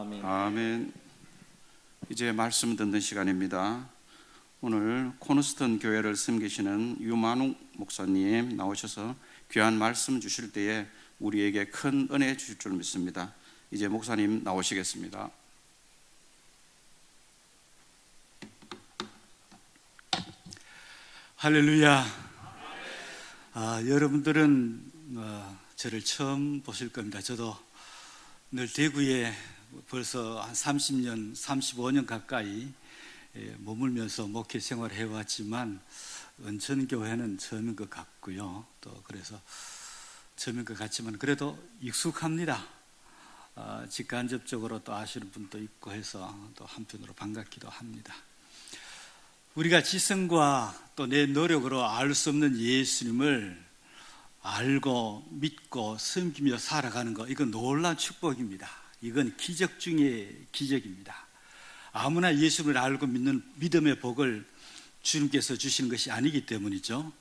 아멘. 이제 말씀 듣는 시간입니다. 오늘 코너스턴 교회를 섬기시는 유만욱 목사님 나오셔서 귀한 말씀 주실 때에 우리에게 큰 은혜 주실 줄 믿습니다. 이제 목사님 나오시겠습니다. 할렐루야. 여러분들은 저를 처음 보실 겁니다. 저도 늘 대구에 벌써 한 30년, 35년 가까이 머물면서 목회 생활을 해왔지만 은천교회는 처음인 것 같고요. 또 그래서 처음인 것 같지만 그래도 익숙합니다. 직간접적으로 또 아시는 분도 있고 해서 또 한편으로 반갑기도 합니다. 우리가 지성과 또 내 노력으로 알 수 없는 예수님을 알고 믿고 섬기며 살아가는 것, 이건 놀라운 축복입니다. 이건 기적 중의 기적입니다. 아무나 예수님을 알고 믿는 믿음의 복을 주님께서 주시는 것이 아니기 때문이죠.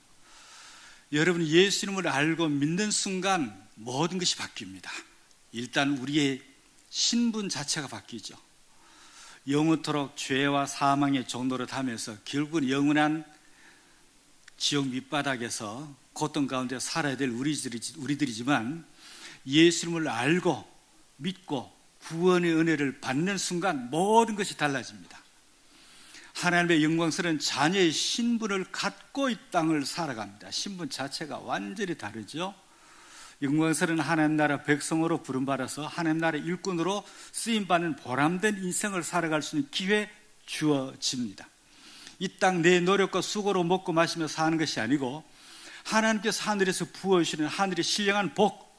여러분, 예수님을 알고 믿는 순간 모든 것이 바뀝니다. 일단 우리의 신분 자체가 바뀌죠. 영원토록 죄와 사망의 종로를 타면서 결국은 영원한 지옥 밑바닥에서 고통 가운데 살아야 될 우리들이지만 예수님을 알고 믿고 구원의 은혜를 받는 순간 모든 것이 달라집니다. 하나님의 영광스러운 자녀의 신분을 갖고 이 땅을 살아갑니다. 신분 자체가 완전히 다르죠. 영광스러운 하나님 나라 백성으로 부름받아서 하나님 나라 일꾼으로 쓰임받는 보람된 인생을 살아갈 수 있는 기회 주어집니다. 이 땅 내 노력과 수고로 먹고 마시며 사는 것이 아니고 하나님께서 하늘에서 부어주시는 하늘의 신령한 복,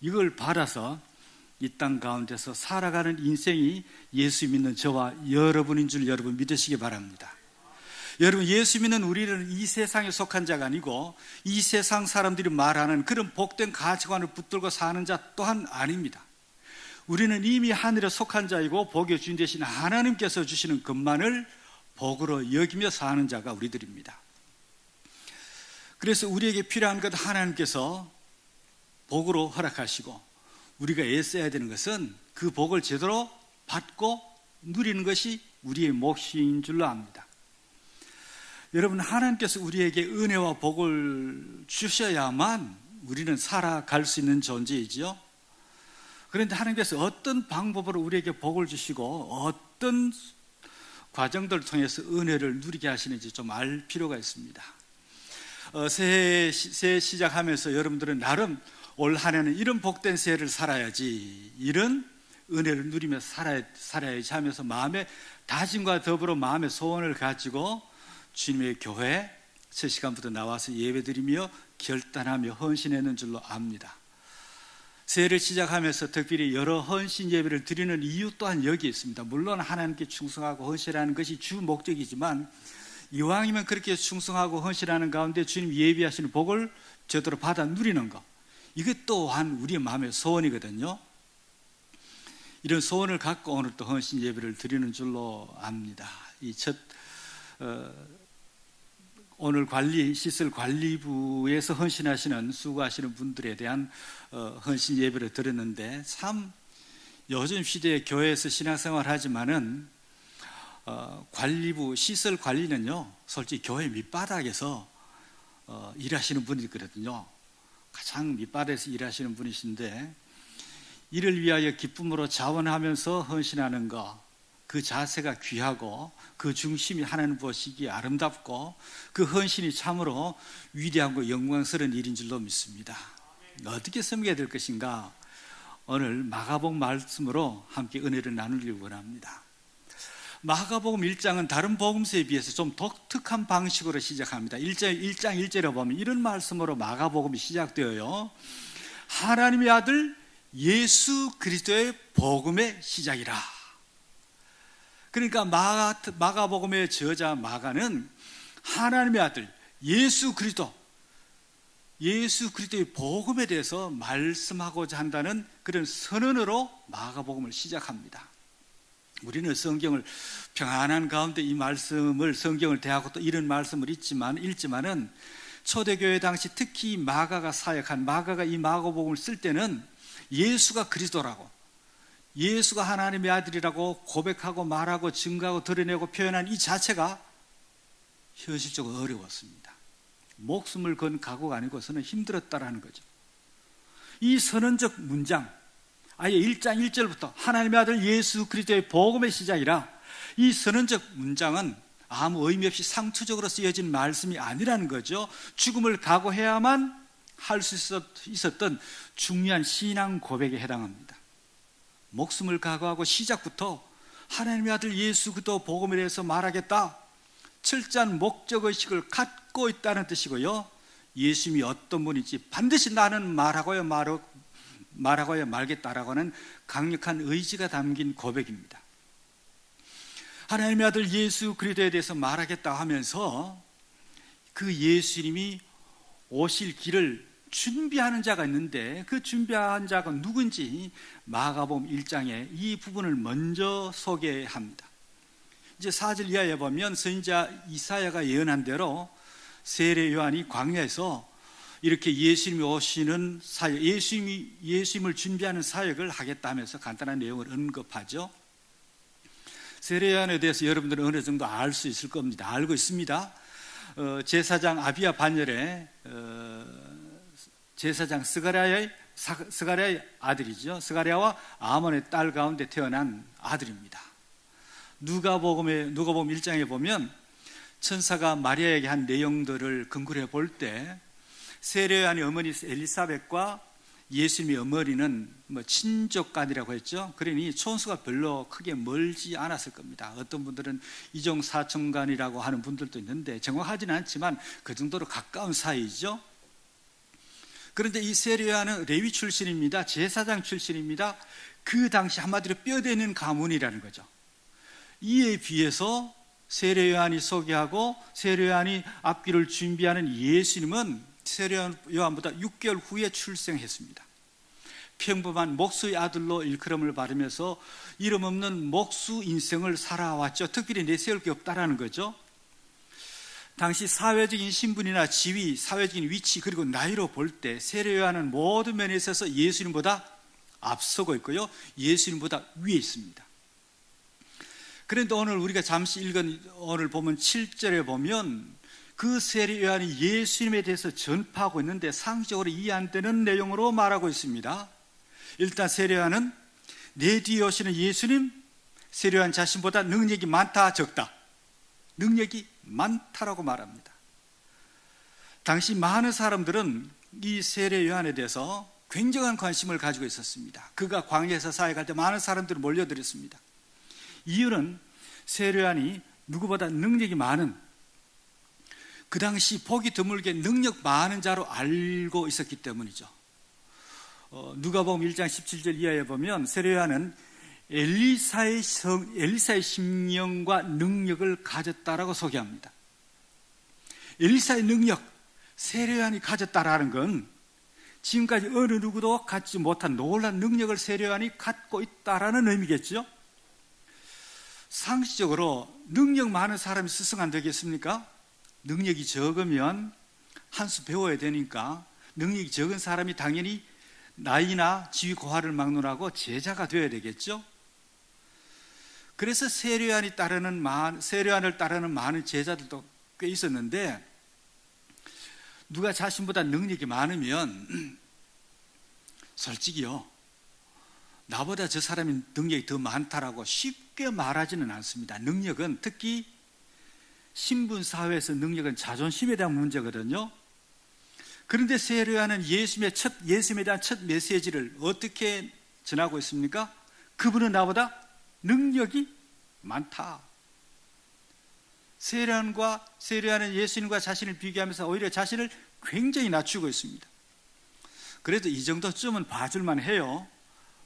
이걸 받아서 이 땅 가운데서 살아가는 인생이 예수 믿는 저와 여러분인 줄 여러분 믿으시기 바랍니다. 여러분, 예수 믿는 우리는 이 세상에 속한 자가 아니고 이 세상 사람들이 말하는 그런 복된 가치관을 붙들고 사는 자 또한 아닙니다. 우리는 이미 하늘에 속한 자이고 복의 주인 되신 하나님께서 주시는 것만을 복으로 여기며 사는 자가 우리들입니다. 그래서 우리에게 필요한 것 하나님께서 복으로 허락하시고 우리가 애써야 되는 것은 그 복을 제대로 받고 누리는 것이 우리의 몫인 줄로 압니다. 여러분, 하나님께서 우리에게 은혜와 복을 주셔야만 우리는 살아갈 수 있는 존재이지요. 그런데 하나님께서 어떤 방법으로 우리에게 복을 주시고 어떤 과정들을 통해서 은혜를 누리게 하시는지 좀 알 필요가 있습니다. 새해 시작하면서 여러분들은 나름 올 한 해는 이런 복된 새해를 살아야지, 이런 은혜를 누리며 살아야지 하면서 마음의 다짐과 더불어 마음의 소원을 가지고 주님의 교회 첫 시간부터 나와서 예배드리며 결단하며 헌신했는 줄로 압니다. 새해를 시작하면서 특별히 여러 헌신 예배를 드리는 이유 또한 여기 있습니다. 물론 하나님께 충성하고 헌신하는 것이 주 목적이지만 이왕이면 그렇게 충성하고 헌신하는 가운데 주님 예비하시는 복을 제대로 받아 누리는 것, 이것 또한 우리의 마음의 소원이거든요. 이런 소원을 갖고 오늘 또 헌신 예배를 드리는 줄로 압니다. 오늘 시설 관리부에서 헌신하시는 수고하시는 분들에 대한 헌신 예배를 드렸는데, 참 요즘 시대에 교회에서 신앙생활 하지만은 관리부 시설 관리는요, 솔직히 교회 밑바닥에서 일하시는 분이거든요. 가장 밑바닥에서 일하시는 분이신데 이를 위하여 기쁨으로 자원하면서 헌신하는 것, 그 자세가 귀하고 그 중심이 하나님 보시기에 아름답고 그 헌신이 참으로 위대하고 영광스러운 일인 줄로 믿습니다. 어떻게 섬겨야 될 것인가, 오늘 마가복음 말씀으로 함께 은혜를 나누길 원합니다. 마가복음 1장은 다른 복음서에 비해서 좀 독특한 방식으로 시작합니다. 1장 1절에 보면 이런 말씀으로 마가복음이 시작되어요. 하나님의 아들 예수 그리스도의 복음의 시작이라. 그러니까 마가복음의 저자 마가는 하나님의 아들 예수 그리스도의 복음에 대해서 말씀하고자 한다는 그런 선언으로 마가복음을 시작합니다. 우리는 성경을 평안한 가운데 이 말씀을 성경을 대하고 또 이런 말씀을 읽지만은 초대교회 당시 특히 마가가 사역한 마가가 이 마가복음을 쓸 때는 예수가 그리스도라고 예수가 하나님의 아들이라고 고백하고 말하고 증거하고 드러내고 표현한 이 자체가 현실적으로 어려웠습니다. 목숨을 건 각오가 아니고서는 힘들었다라는 거죠. 이 선언적 문장, 아예 1장 1절부터 하나님의 아들 예수 그리스도의 복음의 시작이라, 이 선언적 문장은 아무 의미 없이 상투적으로 쓰여진 말씀이 아니라는 거죠. 죽음을 각오해야만 할 수 있었던 중요한 신앙 고백에 해당합니다. 목숨을 각오하고 시작부터 하나님의 아들 예수 그리스도 복음에 대해서 말하겠다, 철저한 목적의식을 갖고 있다는 뜻이고요. 예수님이 어떤 분인지 반드시 나는 말하고야 말겠다라고 하는 강력한 의지가 담긴 고백입니다. 하나님의 아들 예수 그리스도에 대해서 말하겠다 하면서 그 예수님이 오실 길을 준비하는 자가 있는데, 그 준비한 자가 누군지 마가복음 1장에 이 부분을 먼저 소개합니다. 이제 4절 이하에 보면 선지자 이사야가 예언한 대로 세례 요한이 광야에서 이렇게 예수님이 오시는 사역, 예수님을 준비하는 사역을 하겠다 하면서 간단한 내용을 언급하죠. 세례 요한에 대해서 여러분들은 어느 정도 알 수 있을 겁니다. 알고 있습니다. 제사장 아비야 반열의 제사장 스가랴의 아들이죠. 스가랴와 아몬의 딸 가운데 태어난 아들입니다. 누가복음 1장에 보면 천사가 마리아에게 한 내용들을 근거로 해볼 때 세례 요한의 어머니 엘리사벳과 예수님의 어머니는 친족간이라고 했죠. 그러니 촌수가 별로 크게 멀지 않았을 겁니다. 어떤 분들은 이종 사촌간이라고 하는 분들도 있는데 정확하지는 않지만 그 정도로 가까운 사이죠. 그런데 이 세례 요한은 레위 출신입니다. 제사장 출신입니다. 그 당시 한마디로 뼈대는 가문이라는 거죠. 이에 비해서 세례 요한이 소개하고 세례 요한이 앞길을 준비하는 예수님은 세례 요한보다 6개월 후에 출생했습니다. 평범한 목수의 아들로 일컬음을 받으면서 이름 없는 목수 인생을 살아왔죠. 특별히 내세울 게 없다라는 거죠. 당시 사회적인 신분이나 지위, 사회적인 위치, 그리고 나이로 볼 때 세례 요한은 모든 면에 있어서 예수님보다 앞서고 있고요, 예수님보다 위에 있습니다. 그런데 오늘 우리가 잠시 읽은, 오늘 보면 7절에 보면 그 세례 요한이 예수님에 대해서 전파하고 있는데 상식적으로 이해 안 되는 내용으로 말하고 있습니다. 일단 세례 요한은 내 뒤에 오시는 예수님, 세례 요한 자신보다 능력이 많다, 적다? 능력이 많다라고 말합니다. 당시 많은 사람들은 이 세례 요한에 대해서 굉장한 관심을 가지고 있었습니다. 그가 광야에서 사역할 때 많은 사람들을 몰려들었습니다. 이유는 세례 요한이 누구보다 능력이 많은, 그 당시 보기 드물게 능력 많은 자로 알고 있었기 때문이죠. 누가복음 1장 17절 이하에 보면 세례 요한은 엘리사의 심령과 능력을 가졌다라고 소개합니다. 엘리사의 능력, 세례 요한이 가졌다라는 건 지금까지 어느 누구도 갖지 못한 놀라운 능력을 세례 요한이 갖고 있다라는 의미겠죠. 상식적으로 능력 많은 사람이 스승 안 되겠습니까? 능력이 적으면 한 수 배워야 되니까 능력이 적은 사람이 당연히 나이나 지위 고하를 막론하고 제자가 되어야 되겠죠. 그래서 세례 요한을 따르는 많은 제자들도 꽤 있었는데, 누가 자신보다 능력이 많으면 솔직히요, 나보다 저 사람이 능력이 더 많다라고 쉽게 말하지는 않습니다. 능력은, 특히 신분사회에서 능력은 자존심에 대한 문제거든요. 그런데 세례 요한은 예수님에 대한 첫 메시지를 어떻게 전하고 있습니까? 그분은 나보다 능력이 많다. 세례 요한은 예수님과 자신을 비교하면서 오히려 자신을 굉장히 낮추고 있습니다. 그래도 이 정도쯤은 봐줄만 해요.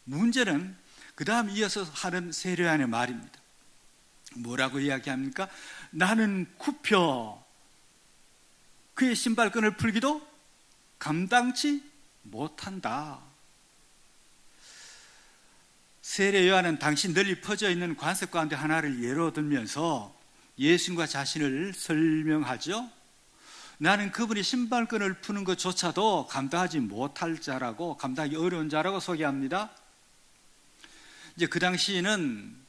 문제는 그 다음 이어서 하는 세례 요한의 말입니다. 뭐라고 이야기합니까? 나는 굽혀 그의 신발끈을 풀기도 감당치 못한다. 세례 요한은 당시 널리 퍼져 있는 관습 가운데 하나를 예로 들면서 예수님과 자신을 설명하죠. 나는 그분이 신발끈을 푸는 것조차도 감당하지 못할 자라고, 감당하기 어려운 자라고 소개합니다. 이제 그 당시에는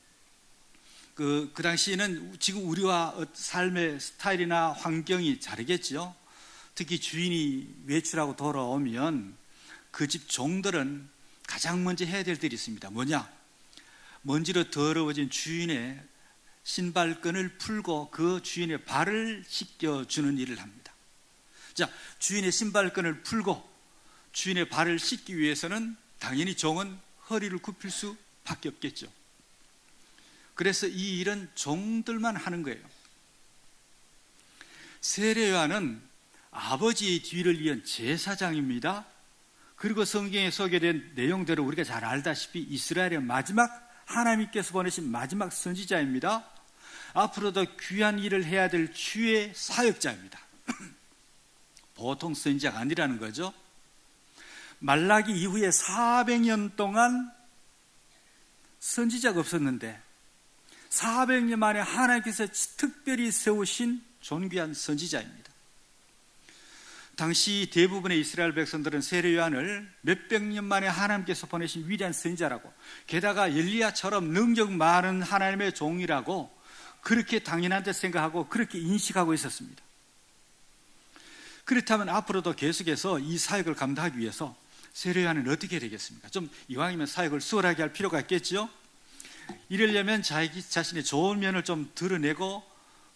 지금 우리와 삶의 스타일이나 환경이 다르겠죠. 특히 주인이 외출하고 돌아오면 그 집 종들은 가장 먼저 해야 될 일이 있습니다. 뭐냐? 먼지로 더러워진 주인의 신발끈을 풀고 그 주인의 발을 씻겨주는 일을 합니다. 자, 주인의 신발끈을 풀고 주인의 발을 씻기 위해서는 당연히 종은 허리를 굽힐 수밖에 없겠죠. 그래서 이 일은 종들만 하는 거예요. 세례요한은 아버지의 뒤를 이은 제사장입니다. 그리고 성경에 소개된 내용대로 우리가 잘 알다시피 이스라엘의 마지막, 하나님께서 보내신 마지막 선지자입니다. 앞으로도 귀한 일을 해야 될 주의 사역자입니다. 보통 선지자가 아니라는 거죠. 말라기 이후에 400년 동안 선지자가 없었는데 400년 만에 하나님께서 특별히 세우신 존귀한 선지자입니다. 당시 대부분의 이스라엘 백성들은 세례 요한을 몇백 년 만에 하나님께서 보내신 위대한 선지자라고, 게다가 엘리야처럼 능력 많은 하나님의 종이라고 그렇게 당연한 듯 생각하고 그렇게 인식하고 있었습니다. 그렇다면 앞으로도 계속해서 이 사역을 감당하기 위해서 세례 요한은 어떻게 되겠습니까? 좀 이왕이면 사역을 수월하게 할 필요가 있겠죠? 이러려면 자기 자신의 좋은 면을 좀 드러내고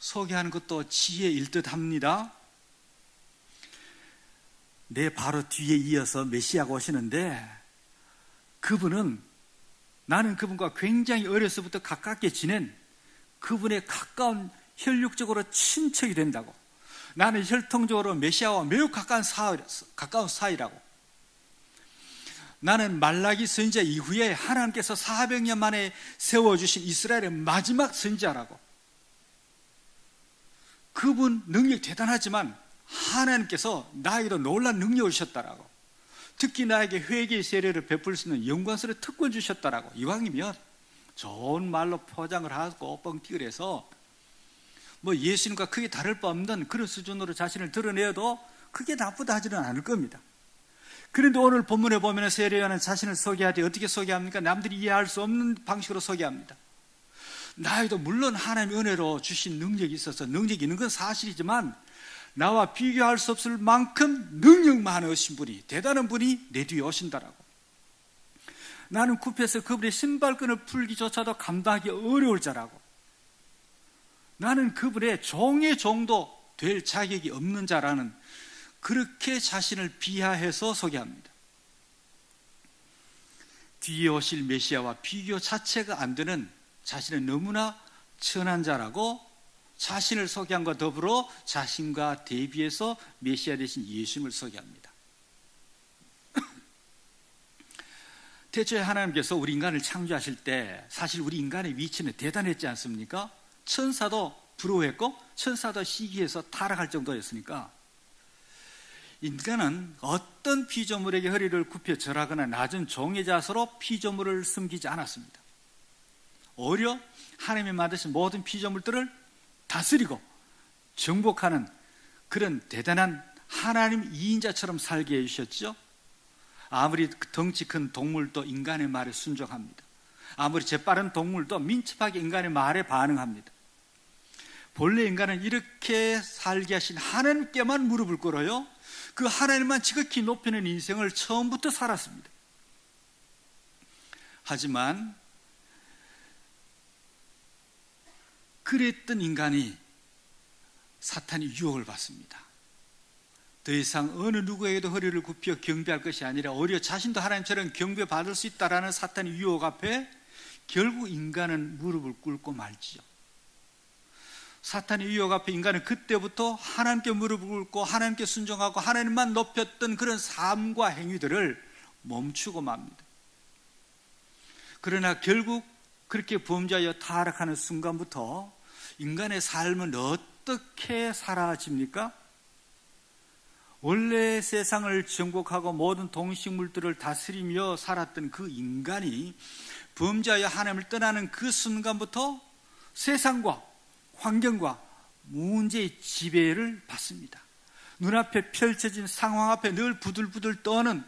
소개하는 것도 지혜일 듯 합니다. 내 바로 뒤에 이어서 메시아가 오시는데 나는 그분과 굉장히 어려서부터 가깝게 지낸 그분의 가까운 혈육적으로 친척이 된다고, 나는 혈통적으로 메시아와 매우 가까운 사이라고, 나는 말라기 선지자 이후에 하나님께서 400년 만에 세워주신 이스라엘의 마지막 선지자라고, 그분 능력 대단하지만 하나님께서 나에게도 놀라운 능력을 주셨다라고, 특히 나에게 회개의 세례를 베풀 수 있는 영광스러운 특권 주셨다라고, 이왕이면 좋은 말로 포장을 하고 뻥튀기를 해서 예수님과 크게 다를 바 없는 그런 수준으로 자신을 드러내어도 크게 나쁘다 하지는 않을 겁니다. 그런데 오늘 본문에 보면 세례 요한은 자신을 소개할 때 어떻게 소개합니까? 남들이 이해할 수 없는 방식으로 소개합니다. 나에도 물론 하나님의 은혜로 주신 능력이 있어서 능력이 있는 건 사실이지만 나와 비교할 수 없을 만큼 능력 많으신 분이, 대단한 분이 내 뒤에 오신다라고. 나는 굽혀서 그분의 신발끈을 풀기조차도 감당하기 어려울 자라고. 나는 그분의 종의 종도 될 자격이 없는 자라는, 그렇게 자신을 비하해서 소개합니다. 뒤에 오실 메시아와 비교 자체가 안 되는 자신은 너무나 천한 자라고 자신을 소개함과 더불어 자신과 대비해서 메시아 되신 예수님을 소개합니다. 대초에 하나님께서 우리 인간을 창조하실 때 사실 우리 인간의 위치는 대단했지 않습니까? 천사도 부러워했고 천사도 시기해서 타락할 정도였으니까 인간은 어떤 피조물에게 허리를 굽혀 절하거나 낮은 종의 자세로 피조물을 섬기지 않았습니다. 오히려 하나님이 만드신 모든 피조물들을 다스리고 정복하는 그런 대단한 하나님 2인자처럼 살게 해주셨죠. 아무리 덩치 큰 동물도 인간의 말에 순종합니다. 아무리 재빠른 동물도 민첩하게 인간의 말에 반응합니다. 본래 인간은 이렇게 살게 하신 하나님께만 무릎을 꿇어요. 그 하나님만 지극히 높이는 인생을 처음부터 살았습니다. 하지만 그랬던 인간이 사탄의 유혹을 받습니다. 더 이상 어느 누구에게도 허리를 굽혀 경배할 것이 아니라 오히려 자신도 하나님처럼 경배받을 수 있다라는 사탄의 유혹 앞에 결국 인간은 무릎을 꿇고 말지요. 사탄의 유혹 앞에 인간은 그때부터 하나님께 무릎을 꿇고 하나님께 순종하고 하나님만 높였던 그런 삶과 행위들을 멈추고 맙니다. 그러나 결국 그렇게 범죄하여 타락하는 순간부터 인간의 삶은 어떻게 사라집니까? 원래 세상을 정복하고 모든 동식물들을 다스리며 살았던 그 인간이 범죄하여 하나님을 떠나는 그 순간부터 세상과 환경과 문제의 지배를 받습니다. 눈앞에 펼쳐진 상황 앞에 늘 부들부들 떠는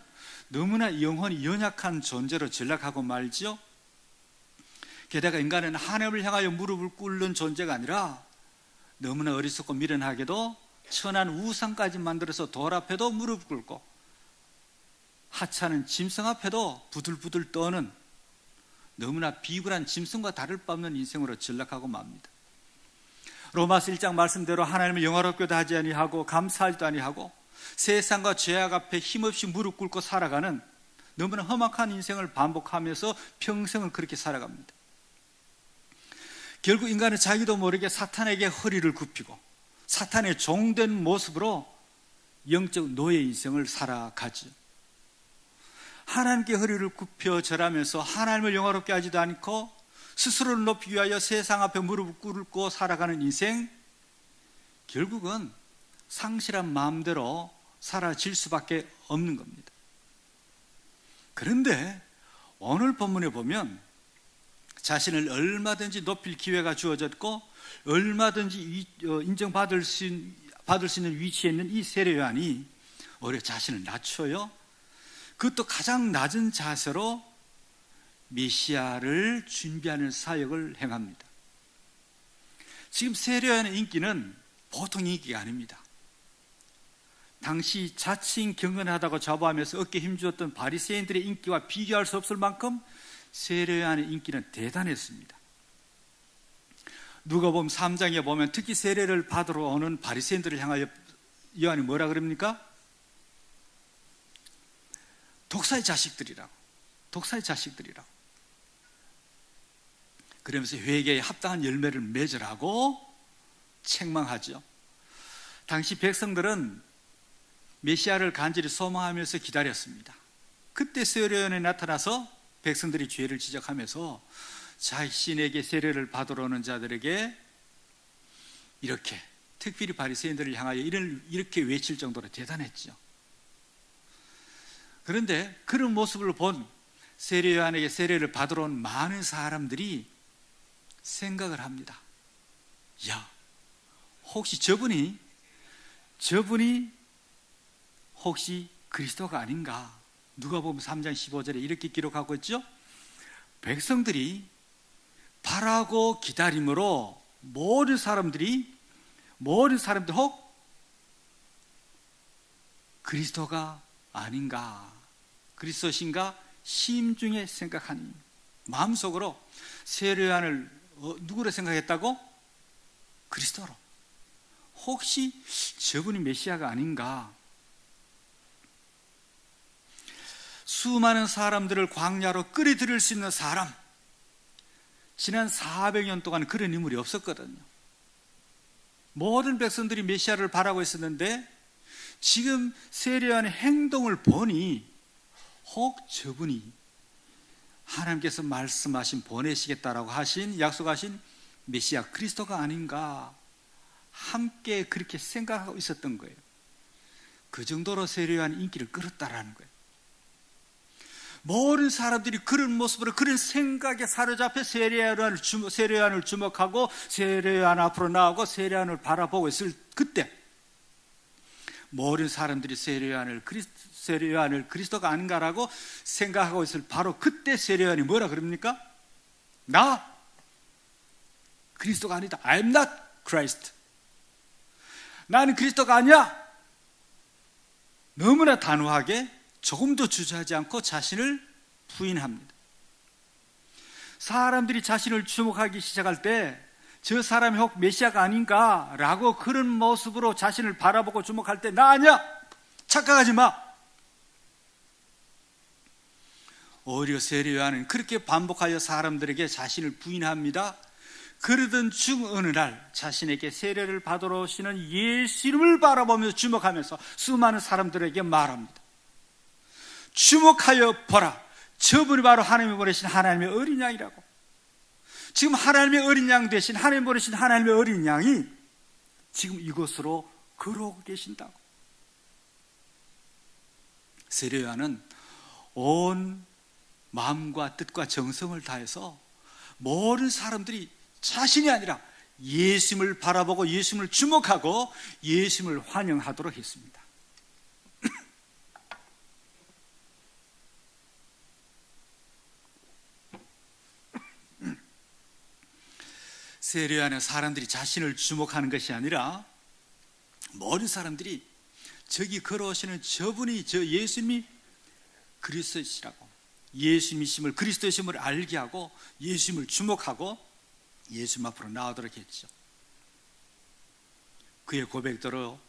너무나 영혼이 연약한 존재로 전락하고 말지요. 게다가 인간은 하나님을 향하여 무릎을 꿇는 존재가 아니라 너무나 어리석고 미련하게도 천한 우상까지 만들어서 돌 앞에도 무릎 꿇고 하찮은 짐승 앞에도 부들부들 떠는 너무나 비굴한 짐승과 다를 바 없는 인생으로 전락하고 맙니다. 로마서 1장 말씀대로 하나님을 영화롭게도 하지 아니하고 감사하지도 아니하고 세상과 죄악 앞에 힘없이 무릎 꿇고 살아가는 너무나 험악한 인생을 반복하면서 평생을 그렇게 살아갑니다. 결국 인간은 자기도 모르게 사탄에게 허리를 굽히고 사탄의 종된 모습으로 영적 노예 인생을 살아가죠. 하나님께 허리를 굽혀 절하면서 하나님을 영화롭게 하지도 않고 스스로를 높이기 위하여 세상 앞에 무릎을 꿇고 살아가는 인생, 결국은 상실한 마음대로 사라질 수밖에 없는 겁니다. 그런데 오늘 본문에 보면 자신을 얼마든지 높일 기회가 주어졌고 얼마든지 인정받을 수 있는 위치에 있는 이 세례 요한이 오히려 자신을 낮춰요. 그것도 가장 낮은 자세로 메시아를 준비하는 사역을 행합니다. 지금 세례 요한의 인기는 보통 인기가 아닙니다. 당시 자칭 경건하다고 자부하면서 어깨에 힘주었던 바리새인들의 인기와 비교할 수 없을 만큼 세례 요한의 인기는 대단했습니다. 누가복음 3장에 보면 특히 세례를 받으러 오는 바리새인들을 향하여 요한이 뭐라 그럽니까? 독사의 자식들이라고. 그러면서 회개에 합당한 열매를 맺으라고 책망하죠. 당시 백성들은 메시아를 간절히 소망하면서 기다렸습니다. 그때 세례 요한이 나타나서 백성들이 죄를 지적하면서 자신에게 세례를 받으러 오는 자들에게 이렇게, 특별히 바리새인들을 향하여 이렇게 외칠 정도로 대단했죠. 그런데 그런 모습을 본 세례 요한에게 세례를 받으러 온 많은 사람들이 생각을 합니다. 야, 혹시 저분이 혹시 그리스도가 아닌가? 누가복음 3장 15절에 이렇게 기록하고 있죠. 백성들이 바라고 기다림으로 모든 사람들이 혹 그리스도가 아닌가, 그리스도신가 심중에 생각하니 마음속으로 세례 요한을 누구로 생각했다고? 그리스도로. 혹시 저분이 메시아가 아닌가? 수많은 사람들을 광야로 끌어들일 수 있는 사람, 지난 400년 동안 그런 인물이 없었거든요. 모든 백성들이 메시아를 바라고 있었는데 지금 세례 요한의 행동을 보니 혹 저분이 하나님께서 말씀하신 보내시겠다라고 약속하신 메시아 그리스도가 아닌가, 함께 그렇게 생각하고 있었던 거예요. 그 정도로 세례 요한의 인기를 끌었다라는 거예요. 모든 사람들이 그런 모습으로, 그런 생각에 사로잡혀 세례 요한을 주목하고 세례 요한 앞으로 나오고 세례 요한을 바라보고 있을 그때, 모든 사람들이 세례 요한을 그리스도가 아닌가라고 생각하고 있을 바로 그때 세례 요한이 뭐라 그럽니까? 나 그리스도가 아니다. I'm not Christ. 나는 그리스도가 아니야. 너무나 단호하게, 조금도 주저하지 않고 자신을 부인합니다. 사람들이 자신을 주목하기 시작할 때 저 사람이 혹 메시아가 아닌가 라고 그런 모습으로 자신을 바라보고 주목할 때 나 아니야, 착각하지 마. 오히려 세례 요한은 그렇게 반복하여 사람들에게 자신을 부인합니다. 그러던 중 어느 날 자신에게 세례를 받으러 오시는 예수 이름을 바라보면서 주목하면서 수많은 사람들에게 말합니다. 주목하여 보라, 저분이 바로 하나님이 보내신 하나님의 어린 양이라고. 지금 하나님의 어린 양 되신, 하나님 보내신 하나님의 어린 양이 지금 이곳으로 걸어오고 계신다고. 세례 요한은 온 마음과 뜻과 정성을 다해서 모든 사람들이 자신이 아니라 예수님을 바라보고 예수님을 주목하고 예수님을 환영하도록 했습니다. 세례 안에 사람들이 자신을 주목하는 것이 아니라 모든 사람들이 저기 걸어오시는 저분이 저 예수님이 그리스도시라고, 예수님이심을, 그리스도이심을 알게 하고 예수님을 주목하고 예수님 앞으로 나오도록 했죠. 그의 고백대로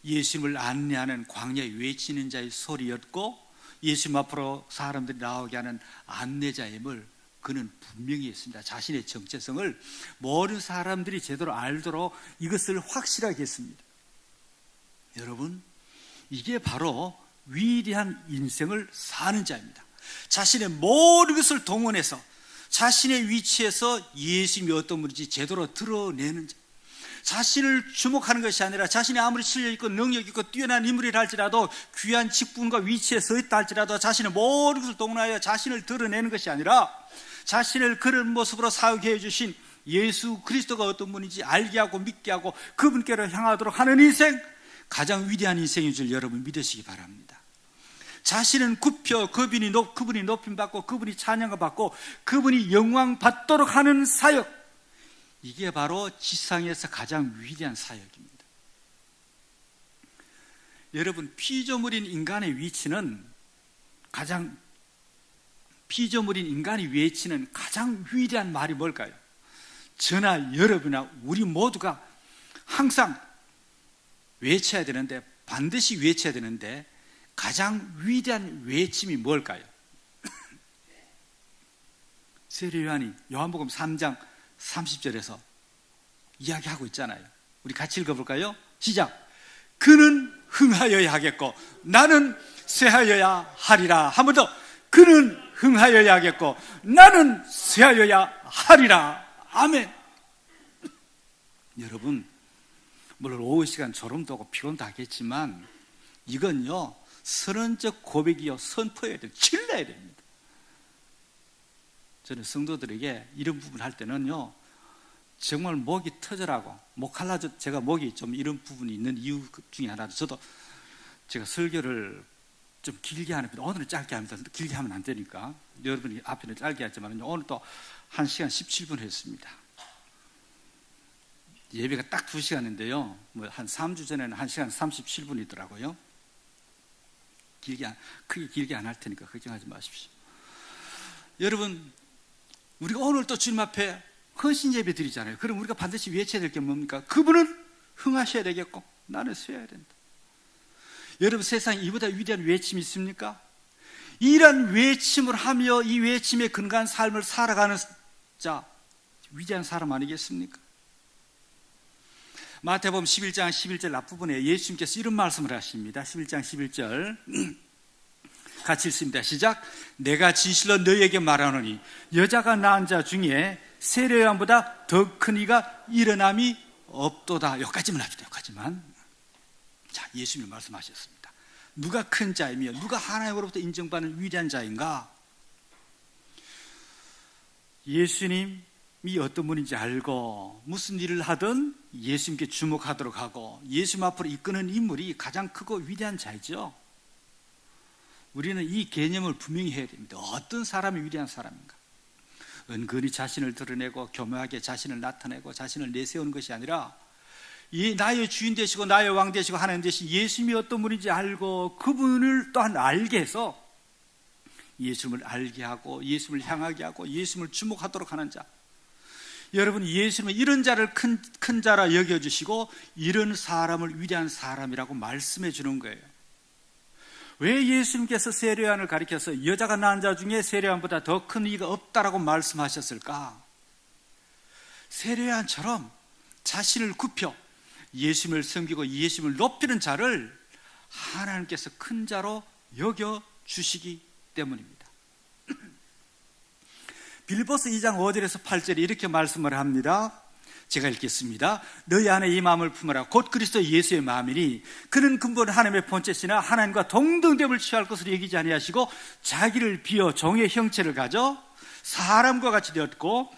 예수님을 안내하는 광야에 외치는 자의 소리였고, 예수님 앞으로 사람들이 나오게 하는 안내자임을 그는 분명히 했습니다. 자신의 정체성을 모든 사람들이 제대로 알도록 이것을 확실하게 했습니다. 여러분, 이게 바로 위대한 인생을 사는 자입니다. 자신의 모든 것을 동원해서 자신의 위치에서 예수님이 어떤 분인지 제대로 드러내는 자, 자신을 주목하는 것이 아니라 자신이 아무리 실력있고 능력있고 뛰어난 인물이라 할지라도 귀한 직분과 위치에 서 있다 할지라도 자신의 모든 것을 동원하여 자신을 드러내는 것이 아니라 자신을 그런 모습으로 사역해 주신 예수 그리스도가 어떤 분인지 알게 하고 믿게 하고 그분께로 향하도록 하는 인생, 가장 위대한 인생인 줄 여러분 믿으시기 바랍니다. 자신은 굽혀 그분이 높임받고 그분이 찬양받고 그분이 영광 받도록 하는 사역, 이게 바로 지상에서 가장 위대한 사역입니다. 여러분, 피조물인 인간의 위치는 가장 위대한 말이 뭘까요? 저나 여러분이나 우리 모두가 항상 외쳐야 되는데, 반드시 외쳐야 되는데 가장 위대한 외침이 뭘까요? 세례 요한이 요한복음 3장 30절에서 이야기하고 있잖아요. 우리 같이 읽어볼까요? 시작. 그는 흥하여야 하겠고 나는 쇠하여야 하리라. 한 번 더. 그는 흥하여야 하겠고 나는 쇠하여야 하리라. 아멘. 여러분, 물론 오후 시간 졸음도 오고 피곤도 하겠지만 이건요 선언적 고백이요 선포해야 돼요. 질러야 됩니다. 저는 성도들에게 이런 부분 할 때는요 정말 목이 터져라고, 목 갈라져, 제가 목이 좀 이런 부분이 있는 이유 중에 하나도, 저도 제가 설교를 좀 길게 하는 편, 오늘은 짧게 합니다. 길게 하면 안 되니까 여러분이 앞에는 짧게 했지만 오늘 또 1시간 17분 했습니다. 예배가 딱 2시간인데요 뭐 한 3주 전에는 1시간 37분이더라고요 크게 길게 안 할 테니까 걱정하지 마십시오. 여러분, 우리가 오늘 또 주님 앞에 헌신 예배 드리잖아요. 그럼 우리가 반드시 외쳐야 될 게 뭡니까? 그분은 흥하셔야 되겠고 나는 쇠야 된다. 여러분, 세상에 이보다 위대한 외침이 있습니까? 이런 외침을 하며 이 외침에 근거한 삶을 살아가는 자, 위대한 사람 아니겠습니까? 마태복음 11장 11절 앞부분에 예수님께서 이런 말씀을 하십니다. 11장 11절 같이 읽습니다. 시작. 내가 진실로 너희에게 말하노니 여자가 낳은 자 중에 세례 요한보다 더 큰 이가 일어남이 없도다. 여기까지만 합시다. 여기까지만. 자, 예수님이 말씀하셨습니다. 누가 큰 자이며 누가 하나님으로부터 인정받는 위대한 자인가? 예수님이 어떤 분인지 알고 무슨 일을 하든 예수님께 주목하도록 하고 예수님 앞으로 이끄는 인물이 가장 크고 위대한 자이죠. 우리는 이 개념을 분명히 해야 됩니다. 어떤 사람이 위대한 사람인가? 은근히 자신을 드러내고 교묘하게 자신을 나타내고 자신을 내세우는 것이 아니라 나의 주인 되시고 나의 왕 되시고 하나님 되신 예수님이 어떤 분인지 알고 그분을 또한 알게 해서 예수님을 알게 하고 예수님을 향하게 하고 예수님을 주목하도록 하는 자. 여러분, 예수님은 이런 자를 큰 자라 여겨주시고 이런 사람을 위대한 사람이라고 말씀해 주는 거예요. 왜 예수님께서 세례 요한을 가리켜서 여자가 낳은 자 중에 세례 요한보다 더 큰 이가 없다라고 말씀하셨을까? 세례 요한처럼 자신을 굽혀 예수님을 섬기고 예수님을 높이는 자를 하나님께서 큰 자로 여겨주시기 때문입니다. 빌립보서 2장 5절에서 8절에 이렇게 말씀을 합니다. 제가 읽겠습니다. 너희 안에 이 마음을 품으라. 곧 그리스도 예수의 마음이니 그는 근본 하나님의 본체시나 하나님과 동등됨을 취할 것으로 여기지 아니하시고 자기를 비어 종의 형체를 가져 사람과 같이 되었고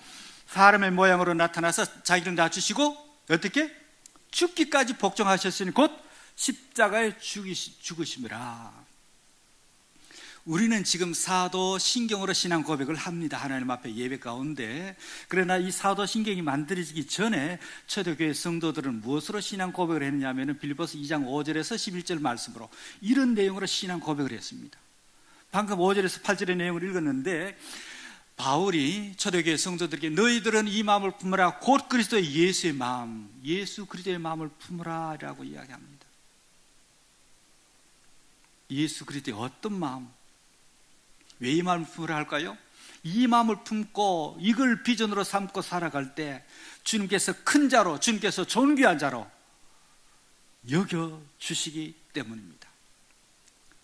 사람의 모양으로 나타나서 자기를 낮추시고 어떻게? 죽기까지 복종하셨으니 곧 십자가에 죽으심이라. 우리는 지금 사도신경으로 신앙 고백을 합니다. 하나님 앞에 예배 가운데. 그러나 이 사도신경이 만들어지기 전에 초대교회 성도들은 무엇으로 신앙 고백을 했느냐 하면 빌립보서 2장 5절에서 11절 말씀으로 이런 내용으로 신앙 고백을 했습니다. 방금 5절에서 8절의 내용을 읽었는데 바울이 초대교회 성도들에게 너희들은 이 마음을 품으라 곧 그리스도의 예수의 마음, 예수 그리스도의 마음을 품으라 라고 이야기합니다. 예수 그리스도의 어떤 마음? 왜 이 마음을 품으라 할까요? 이 마음을 품고 이걸 비전으로 삼고 살아갈 때 주님께서 큰 자로, 주님께서 존귀한 자로 여겨주시기 때문입니다.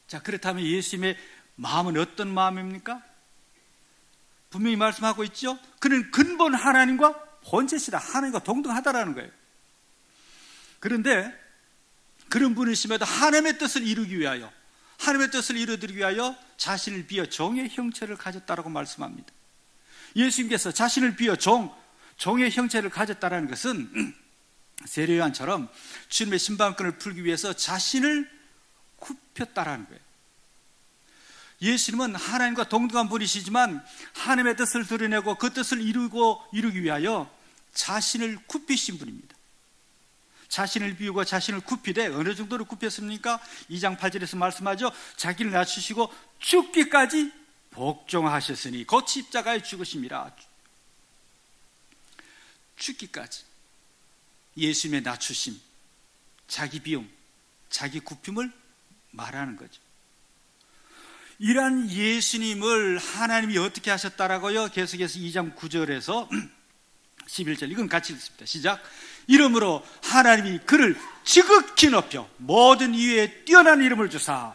자, 그렇다면 예수님의 마음은 어떤 마음입니까? 분명히 말씀하고 있죠. 그는 근본 하나님과 본체시다. 하나님과 동등하다라는 거예요. 그런데 그런 분이심에도 하나님의 뜻을 이루기 위하여, 하나님의 뜻을 이루기 위하여 자신을 비어 종의 형체를 가졌다라고 말씀합니다. 예수님께서 자신을 비어 종의 형체를 가졌다라는 것은 세례 요한처럼 주님의 신방권을 풀기 위해서 자신을 굽혔다라는 거예요. 예수님은 하나님과 동등한 분이시지만 하나님의 뜻을 드러내고 그 뜻을 이루기 위하여 자신을 굽히신 분입니다. 자신을 비우고 자신을 굽히되 어느 정도로 굽혔습니까? 2장 8절에서 말씀하죠. 자기를 낮추시고 죽기까지 복종하셨으니 곧 십자가에 죽으심이라. 죽기까지 예수님의 낮추심, 자기 비움, 자기 굽힘을 말하는 거죠. 이러한 예수님을 하나님이 어떻게 하셨다라고요? 계속해서 2장 9절에서 11절 이건 같이 읽습니다. 시작. 이러므로 하나님이 그를 지극히 높여 모든 이외에 뛰어난 이름을 주사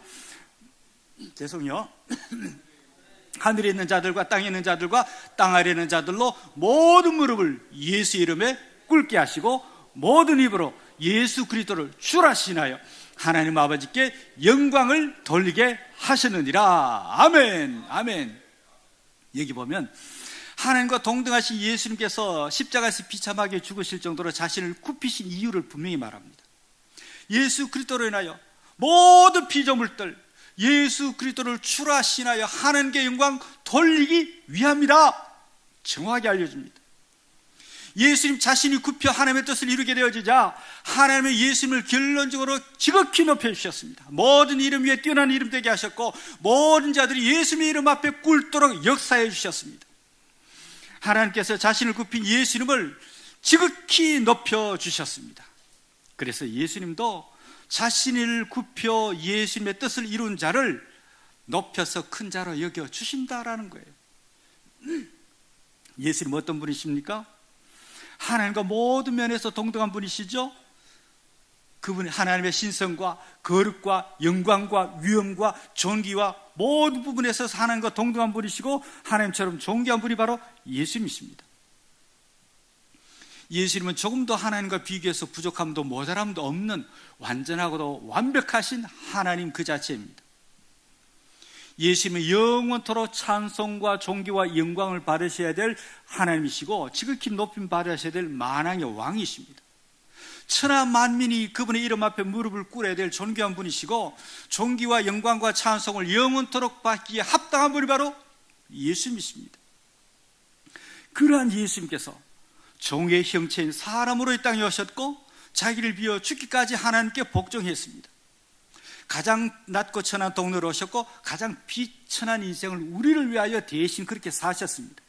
하늘에 있는 자들과 땅에 있는 자들과 땅 아래에 있는 자들로 모든 무릎을 예수 이름에 꿇게 하시고 모든 입으로 예수 그리스도를 주라시나요 하나님 아버지께 영광을 돌리게 하셨느니라. 아멘. 아멘. 여기 보면 하나님과 동등하신 예수님께서 십자가에서 비참하게 죽으실 정도로 자신을 굽히신 이유를 분명히 말합니다. 예수 그리스도로 인하여 모든 피조물들 예수 그리스도를 출하시나요 하나님께 영광 돌리기 위함이라 정확하게 알려줍니다. 예수님 자신이 굽혀 하나님의 뜻을 이루게 되어지자 하나님의 예수님을 결론적으로 지극히 높여주셨습니다. 모든 이름 위에 뛰어난 이름 되게 하셨고 모든 자들이 예수님의 이름 앞에 꿇도록 역사해 주셨습니다. 하나님께서 자신을 굽힌 예수님을 지극히 높여주셨습니다. 그래서 예수님도 자신을 굽혀 예수님의 뜻을 이룬 자를 높여서 큰 자로 여겨주신다라는 거예요. 예수님 어떤 분이십니까? 하나님과 모든 면에서 동등한 분이시죠. 그분이 하나님의 신성과 거룩과 영광과 위엄과 존귀와 모든 부분에서 하나님과 동등한 분이시고 하나님처럼 존귀한 분이 바로 예수님이십니다. 예수님은 조금도 하나님과 비교해서 부족함도 모자람도 없는 완전하고도 완벽하신 하나님 그 자체입니다. 예수님은 영원토록 찬송과 존귀와 영광을 받으셔야 될 하나님이시고 지극히 높임 받으셔야 될 만왕의 왕이십니다. 천하 만민이 그분의 이름 앞에 무릎을 꿇어야 될 존귀한 분이시고 존귀와 영광과 찬송을 영원토록 받기에 합당한 분이 바로 예수님이십니다. 그러한 예수님께서 종의 형체인 사람으로 이 땅에 오셨고 자기를 비워 죽기까지 하나님께 복종했습니다. 가장 낮고 천한 동네로 오셨고 가장 비천한 인생을 우리를 위하여 대신 그렇게 사셨습니다.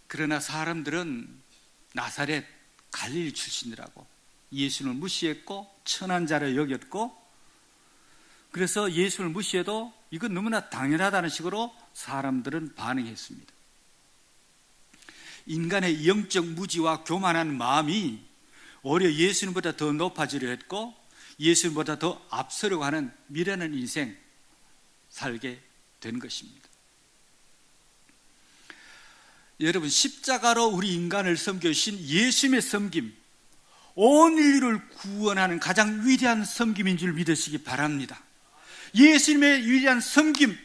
그러나 사람들은 나사렛 갈릴리 출신이라고 예수님을 무시했고 천한 자를 여겼고 그래서 예수님을 무시해도 이건 너무나 당연하다는 식으로 사람들은 반응했습니다. 인간의 영적 무지와 교만한 마음이 오히려 예수님보다 더 높아지려 했고 예수님보다 더 앞서려고 하는 미련한 인생 살게 된 것입니다. 여러분, 십자가로 우리 인간을 섬겨주신 예수님의 섬김, 온 인류를 구원하는 가장 위대한 섬김인 줄 믿으시기 바랍니다. 예수님의 위대한 섬김,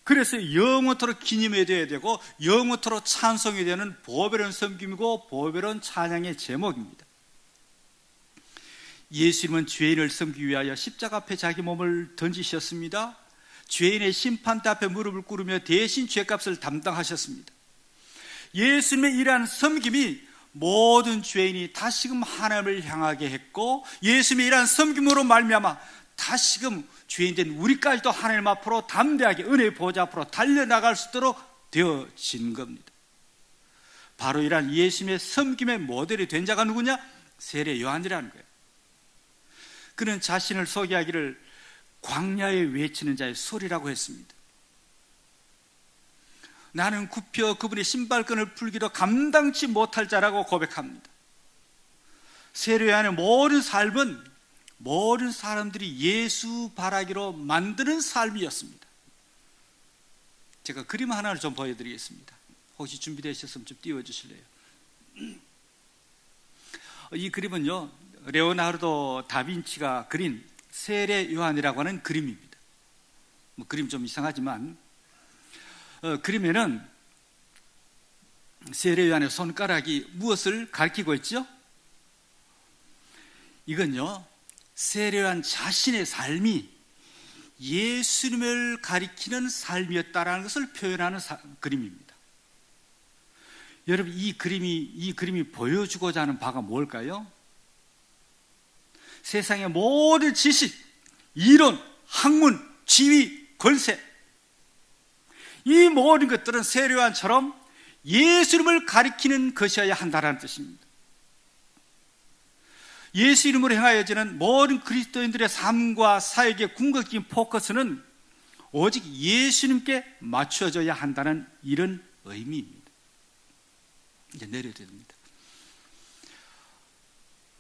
그래서 영원토록 기념해야 되고 영원토록 찬송이 되는 보배로운 섬김이고 보배로운 찬양의 제목입니다. 예수님은 죄인을 섬기기 위하여 십자가 앞에 자기 몸을 던지셨습니다. 죄인의 심판대 앞에 무릎을 꿇으며 대신 죄값을 담당하셨습니다. 예수님의 이러한 섬김이 모든 죄인이 다시금 하나님을 향하게 했고, 예수님의 이러한 섬김으로 말미암아 다시금 죄인된 우리까지도 하나님 앞으로 담대하게 은혜의 보좌 앞으로 달려나갈 수 있도록 되어진 겁니다. 바로 이러한 예수님의 섬김의 모델이 된 자가 누구냐? 세례 요한이라는 거예요. 그는 자신을 소개하기를 광야에 외치는 자의 소리라고 했습니다. 나는 굽혀 그분의 신발끈을 풀기도 감당치 못할 자라고 고백합니다. 세례 요한의 모든 삶은 모든 사람들이 예수 바라기로 만드는 삶이었습니다. 제가 그림 하나를 좀 보여드리겠습니다. 혹시 준비되셨으면 좀 띄워주실래요? 이 그림은요, 레오나르도 다빈치가 그린 세례 요한이라고 하는 그림입니다. 그림 좀 이상하지만 그림에는 세례 요한의 손가락이 무엇을 가리키고 있죠? 이건요, 세례 요한 자신의 삶이 예수님을 가리키는 삶이었다라는 것을 표현하는 그림입니다. 여러분, 이 그림이 보여주고자 하는 바가 뭘까요? 세상의 모든 지식, 이론, 학문, 지위, 권세, 이 모든 것들은 세례 요한처럼 예수 이름을 가리키는 것이어야 한다는 뜻입니다. 예수 이름으로 행하여지는 모든 그리스도인들의 삶과 사역의 궁극적인 포커스는 오직 예수님께 맞춰져야 한다는 이런 의미입니다. 이제 내려야 됩니다.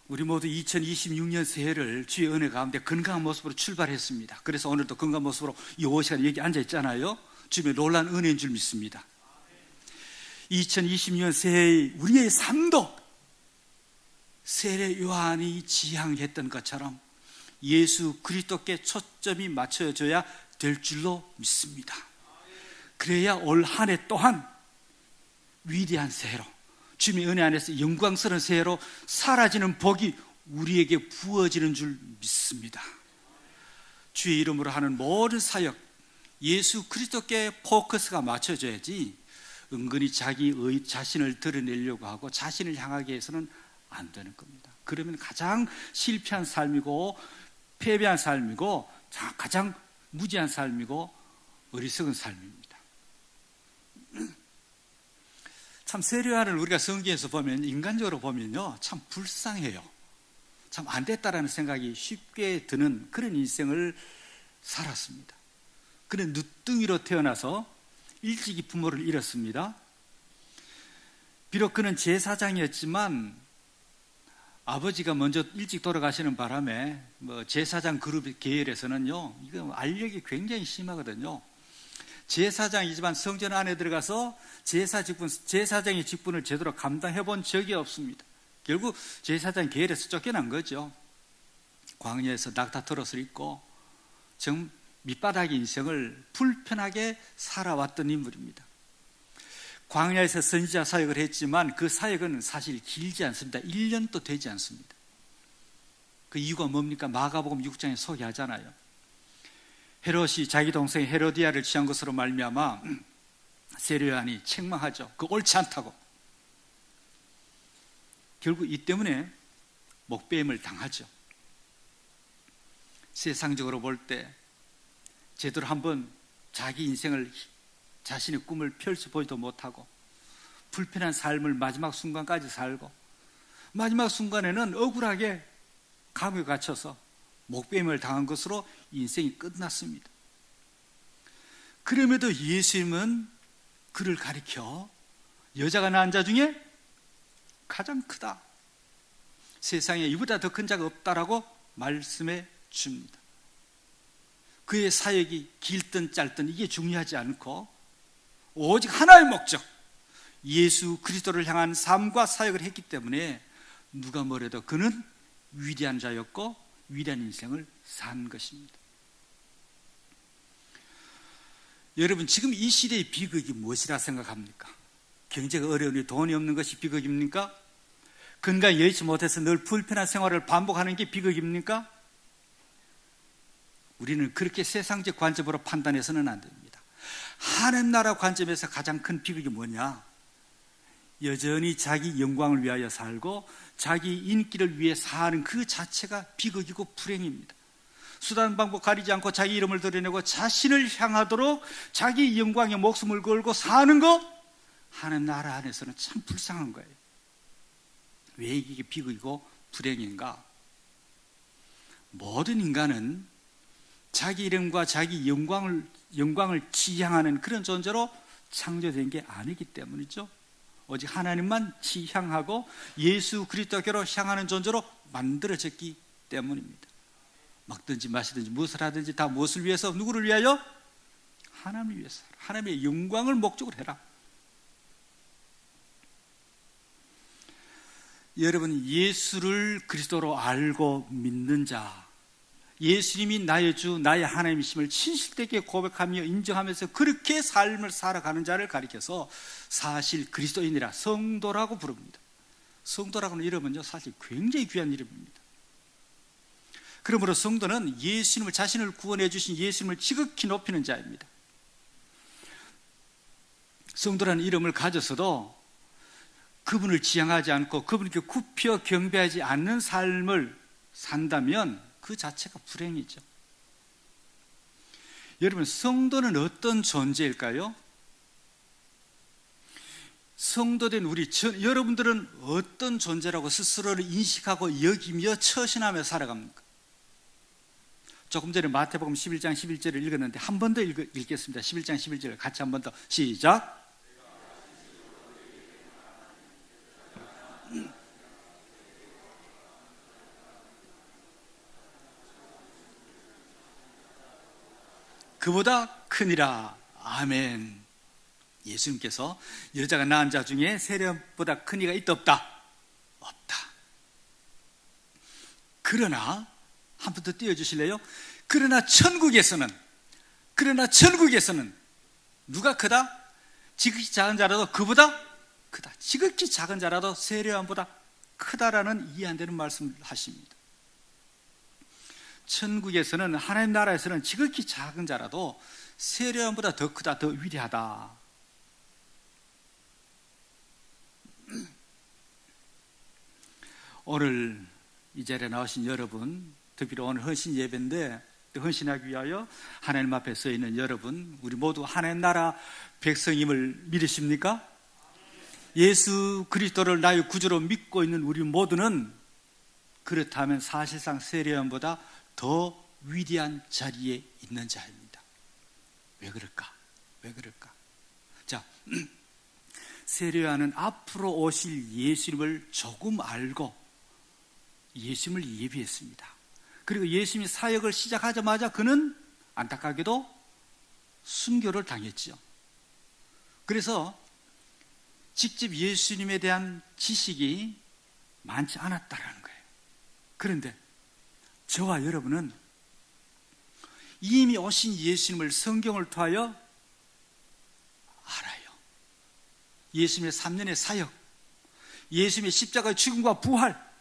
우리 모두 2026년 새해를 주의 은혜 가운데 건강한 모습으로 출발했습니다. 그래서 오늘도 건강한 모습으로 이 5시간 여기 앉아 있잖아요. 주님의 놀라운 은혜인 줄 믿습니다. 2026년 새해의 우리의 삶도 세례 요한이 지향했던 것처럼 예수 그리스도께 초점이 맞춰져야 될 줄로 믿습니다. 그래야 올 한 해 또한 위대한 새해로, 주님의 은혜 안에서 영광스러운 새해로 사라지는 복이 우리에게 부어지는 줄 믿습니다. 주의 이름으로 하는 모든 사역, 예수 그리스도께 포커스가 맞춰져야지 은근히 자신을 드러내려고 하고 자신을 향하게 해서는 안 되는 겁니다. 그러면 가장 실패한 삶이고 패배한 삶이고 가장 무지한 삶이고 어리석은 삶입니다. 참 세례 요한을 우리가 성경에서 보면, 인간적으로 보면요, 참 불쌍해요. 참 안 됐다라는 생각이 쉽게 드는 그런 인생을 살았습니다. 그는 늦둥이로 태어나서 일찍이 부모를 잃었습니다. 비록 그는 제사장이었지만 아버지가 먼저 일찍 돌아가시는 바람에 제사장 그룹 계열에서는요, 이거 알력이 굉장히 심하거든요. 제사장이지만 성전 안에 들어가서 제사장의 직분을 제대로 감당해 본 적이 없습니다. 결국 제사장 계열에서 쫓겨난 거죠. 광야에서 낙타털옷을 입고 정 밑바닥의 인생을 불편하게 살아왔던 인물입니다. 광야에서 선지자 사역을 했지만 그 사역은 사실 길지 않습니다. 1년도 되지 않습니다. 그 이유가 뭡니까? 마가복음 6장에 소개하잖아요. 헤롯이 자기 동생 헤로디아를 취한 것으로 말미암아 세례 요한이 책망하죠. 그 옳지 않다고. 결국 이 때문에 목배임을 당하죠. 세상적으로 볼 때 제대로 한번 자기 인생을, 자신의 꿈을 펼쳐보지도 못하고 불편한 삶을 마지막 순간까지 살고 마지막 순간에는 억울하게 감옥에 갇혀서 목배임을 당한 것으로 인생이 끝났습니다. 그럼에도 예수님은 그를 가리켜 여자가 낳은 자 중에 가장 크다, 세상에 이보다 더 큰 자가 없다라고 말씀해 줍니다. 그의 사역이 길든 짧든 이게 중요하지 않고 오직 하나의 목적, 예수 그리스도를 향한 삶과 사역을 했기 때문에 누가 뭐래도 그는 위대한 자였고 위대한 인생을 산 것입니다. 여러분, 지금 이 시대의 비극이 무엇이라 생각합니까? 경제가 어려우니 돈이 없는 것이 비극입니까? 건강에 여의치 못해서 늘 불편한 생활을 반복하는 게 비극입니까? 우리는 그렇게 세상적 관점으로 판단해서는 안 됩니다. 하나님 나라 관점에서 가장 큰 비극이 뭐냐? 여전히 자기 영광을 위하여 살고 자기 인기를 위해 사는 그 자체가 비극이고 불행입니다. 수단 방법 가리지 않고 자기 이름을 드러내고 자신을 향하도록 자기 영광에 목숨을 걸고 사는 거, 하나님 나라 안에서는 참 불쌍한 거예요. 왜 이게 비극이고 불행인가? 모든 인간은 자기 이름과 자기 영광을 지향하는 그런 존재로 창조된 게 아니기 때문이죠. 오직 하나님만 지향하고 예수 그리스도께로 향하는 존재로 만들어졌기 때문입니다. 먹든지 마시든지 무엇을 하든지 다 무엇을 위해서, 누구를 위하여? 하나님을 위해서, 하나님의 영광을 목적으로 해라. 여러분, 예수를 그리스도로 알고 믿는 자, 예수님이 나의 주, 나의 하나님이심을 진실되게 고백하며 인정하면서 그렇게 삶을 살아가는 자를 가리켜서 사실 그리스도인이라, 성도라고 부릅니다. 성도라고는 이름은요, 사실 굉장히 귀한 이름입니다. 그러므로 성도는 예수님을, 자신을 구원해 주신 예수님을 지극히 높이는 자입니다. 성도라는 이름을 가졌어도 그분을 지향하지 않고 그분께 굽혀 경배하지 않는 삶을 산다면 그 자체가 불행이죠. 여러분, 성도는 어떤 존재일까요? 성도된 여러분들은 어떤 존재라고 스스로를 인식하고 여기며 처신하며 살아갑니까? 조금 전에 마태복음 11장 11절을 읽었는데 한 번 더 읽겠습니다. 11장 11절을 같이 한 번 더 시작. 그보다 크니라. 아멘. 예수님께서 여자가 낳은 자 중에 세례보다 큰 이가 있다 없다? 없다. 그러나 한 번 더 띄워주실래요? 그러나 천국에서는 누가 크다? 지극히 작은 자라도 그보다 크다. 지극히 작은 자라도 세례요한보다 크다라는 이해 안 되는 말씀을 하십니다. 천국에서는, 하나님 나라에서는 지극히 작은 자라도 세례요한보다 더 크다, 더 위대하다. 오늘 이 자리에 나오신 여러분, 특별히 오늘 헌신 예배인데 헌신하기 위하여 하나님 앞에 서 있는 여러분, 우리 모두 하나님 나라 백성임을 믿으십니까? 예수 그리스도를 나의 구주로 믿고 있는 우리 모두는 그렇다면 사실상 세례요한보다 더 위대한 자리에 있는 자입니다. 왜 그럴까? 자, 세례요한은 앞으로 오실 예수님을 조금 알고 예수님을 예비했습니다. 그리고 예수님이 사역을 시작하자마자 그는 안타깝게도 순교를 당했죠. 그래서 직접 예수님에 대한 지식이 많지 않았다라는 거예요. 그런데 저와 여러분은 이미 오신 예수님을 성경을 통하여 알아요. 예수님의 3년의 사역, 예수님의 십자가의 죽음과 부활,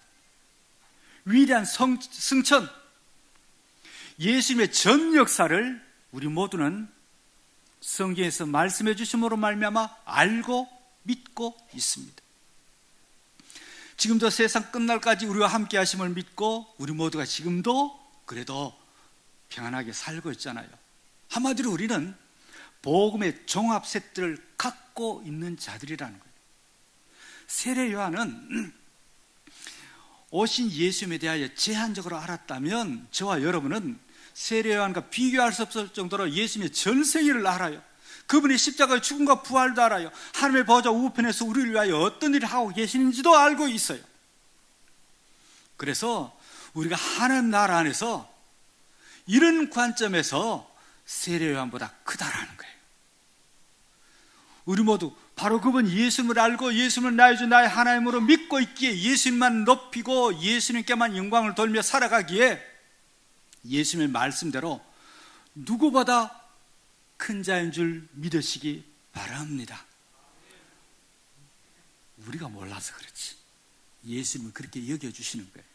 위대한 승천, 예수님의 전 역사를 우리 모두는 성경에서 말씀해 주심으로 말미암아 알고 믿고 있습니다. 지금도 세상 끝날까지 우리와 함께 하심을 믿고 우리 모두가 지금도 그래도 평안하게 살고 있잖아요. 한마디로 우리는 복음의 종합 세트를 갖고 있는 자들이라는 거예요. 세례 요한은 오신 예수님에 대하여 제한적으로 알았다면 저와 여러분은 세례 요한과 비교할 수 없을 정도로 예수님의 전생일을 알아요. 그분의 십자가의 죽음과 부활도 알아요. 하나님의 보좌 우편에서 우리를 위하여 어떤 일을 하고 계시는지도 알고 있어요. 그래서 우리가 하나님 나라 안에서 이런 관점에서 세례 요한보다 크다라는 거예요. 우리 모두 바로 그분 예수님을 알고 예수님을 나의 주 나의 하나님으로 믿고 있기에 예수님만 높이고 예수님께만 영광을 돌며 살아가기에 예수님의 말씀대로 누구보다 큰 자인 줄 믿으시기 바랍니다. 우리가 몰라서 그렇지. 예수님은 그렇게 여겨주시는 거예요.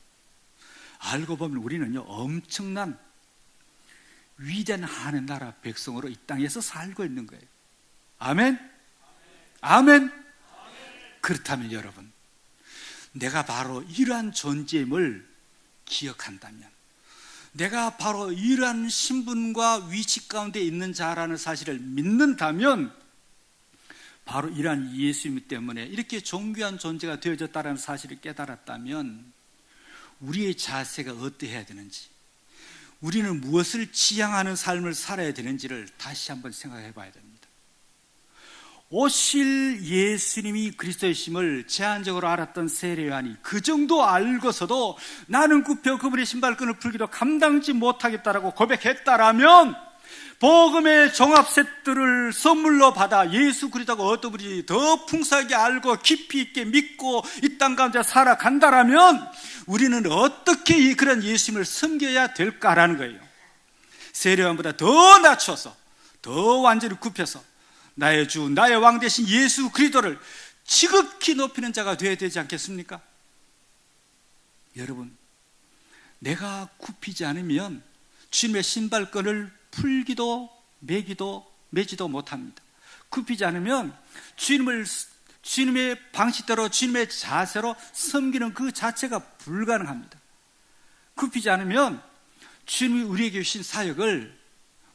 알고 보면 우리는요, 엄청난 위대한 하나님 나라 백성으로 이 땅에서 살고 있는 거예요. 아멘? 아멘? 그렇다면 여러분, 내가 바로 이러한 존재임을 기억한다면, 내가 바로 이러한 신분과 위치 가운데 있는 자라는 사실을 믿는다면, 바로 이러한 예수님 때문에 이렇게 존귀한 존재가 되어졌다는 사실을 깨달았다면, 우리의 자세가 어떠해야 되는지, 우리는 무엇을 지향하는 삶을 살아야 되는지를 다시 한번 생각해 봐야 됩니다. 오실 예수님이 그리스도이심을 제한적으로 알았던 세례 요한이 그 정도 알고서도 나는 굽혀 그분의 신발끈을 풀기도 감당지 못하겠다라고 고백했다라면, 복음의 종합세트를 선물로 받아 예수 그리스도가 어떤 분인지 더 풍성하게 알고 깊이 있게 믿고 이 땅 가운데 살아간다라면, 우리는 어떻게 그런 예수님을 섬겨야 될까라는 거예요. 세례 요한보다 더 낮춰서, 더 완전히 굽혀서 나의 주, 나의 왕 대신 예수 그리스도를 지극히 높이는 자가 되어야 되지 않겠습니까? 여러분, 내가 굽히지 않으면 주님의 신발끈을 풀기도 매지도 못합니다. 굽히지 않으면 주님의 방식대로, 주님의 자세로 섬기는 그 자체가 불가능합니다. 굽히지 않으면 주님이 우리에게 주신 사역을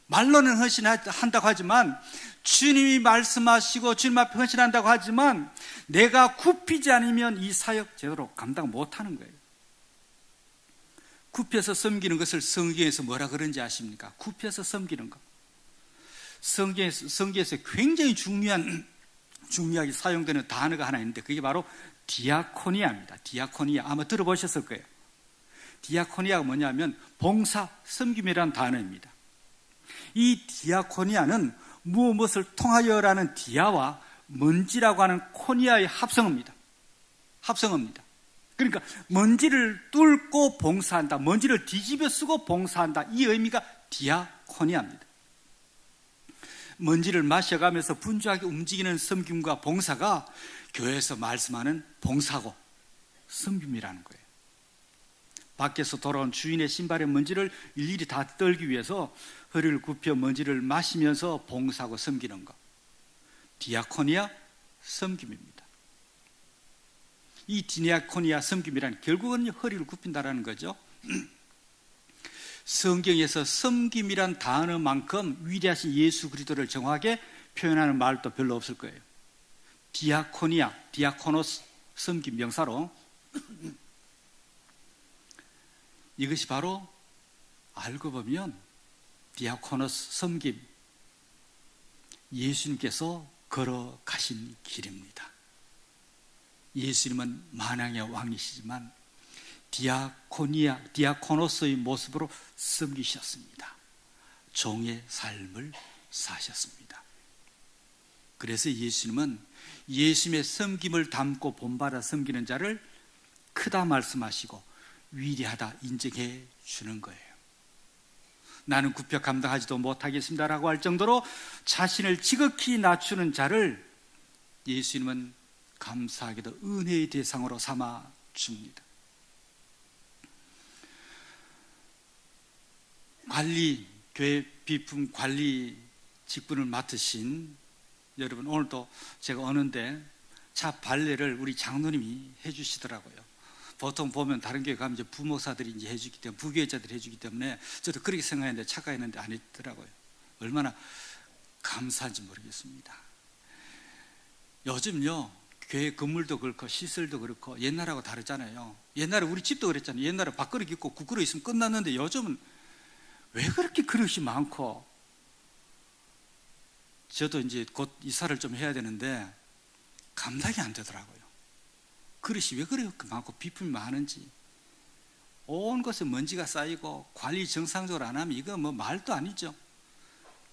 말로는 헌신한다고 하지만, 주님이 말씀하시고 주님 앞에 헌신한다고 하지만, 내가 굽히지 않으면 이 사역 제대로 감당 못하는 거예요. 굽혀서 섬기는 것을 성경에서 뭐라 그런지 아십니까? 굽혀서 섬기는 것. 성경에서 굉장히 중요하게 사용되는 단어가 하나 있는데, 그게 바로 디아코니아입니다. 디아코니아, 아마 들어보셨을 거예요. 디아코니아가 뭐냐면 봉사, 섬김이라는 단어입니다. 이 디아코니아는 무엇을 통하여라는 디아와 먼지라고 하는 코니아의 합성어입니다. 그러니까 먼지를 뚫고 봉사한다, 먼지를 뒤집어 쓰고 봉사한다, 이 의미가 디아코니아입니다. 먼지를 마셔가면서 분주하게 움직이는 섬김과 봉사가 교회에서 말씀하는 봉사고 섬김이라는 거예요. 밖에서 돌아온 주인의 신발의 먼지를 일일이 다 떨기 위해서 허리를 굽혀 먼지를 마시면서 봉사하고 섬기는 것, 디아코니아 섬김입니다. 이 디아코니아 섬김이란 결국은 허리를 굽힌다라는 거죠. 성경에서 섬김이란 단어만큼 위대하신 예수 그리스도를 정확하게 표현하는 말도 별로 없을 거예요. 디아코니아, 디아코노스, 섬김 명사로. 이것이 바로 알고 보면 디아코노스, 섬김, 예수님께서 걸어가신 길입니다. 예수님은 만왕의 왕이시지만 디아코노스의 모습으로 섬기셨습니다. 종의 삶을 사셨습니다. 그래서 예수님은 예수님의 섬김을 담고 본받아 섬기는 자를 크다 말씀하시고 위대하다 인정해 주는 거예요. 나는 굽혀 감당하지도 못하겠습니다라고 할 정도로 자신을 지극히 낮추는 자를 예수님은 감사하게도 은혜의 대상으로 삼아 줍니다. 교회 비품 관리 직분을 맡으신 여러분, 오늘도 제가 오는데 차 발레를 우리 장로님이 해주시더라고요. 보통 보면 다른 교회 가면 이제 부목사들이 이제 해주기 때문에, 부교회자들이 해주기 때문에 저도 그렇게 생각했는데 착각했는데 안 했더라고요. 얼마나 감사한지 모르겠습니다. 요즘요, 교회 건물도 그렇고 시설도 그렇고 옛날하고 다르잖아요. 옛날에 우리 집도 그랬잖아요. 옛날에 밥그릇 있고 국그릇 있으면 끝났는데 요즘은 왜 그렇게 그릇이 많고, 저도 이제 곧 이사를 좀 해야 되는데 감당이 안 되더라고요. 그릇이 왜 그렇게 많고 비품이 많은지. 온 곳에 먼지가 쌓이고 관리 정상적으로 안 하면 이거 뭐 말도 아니죠.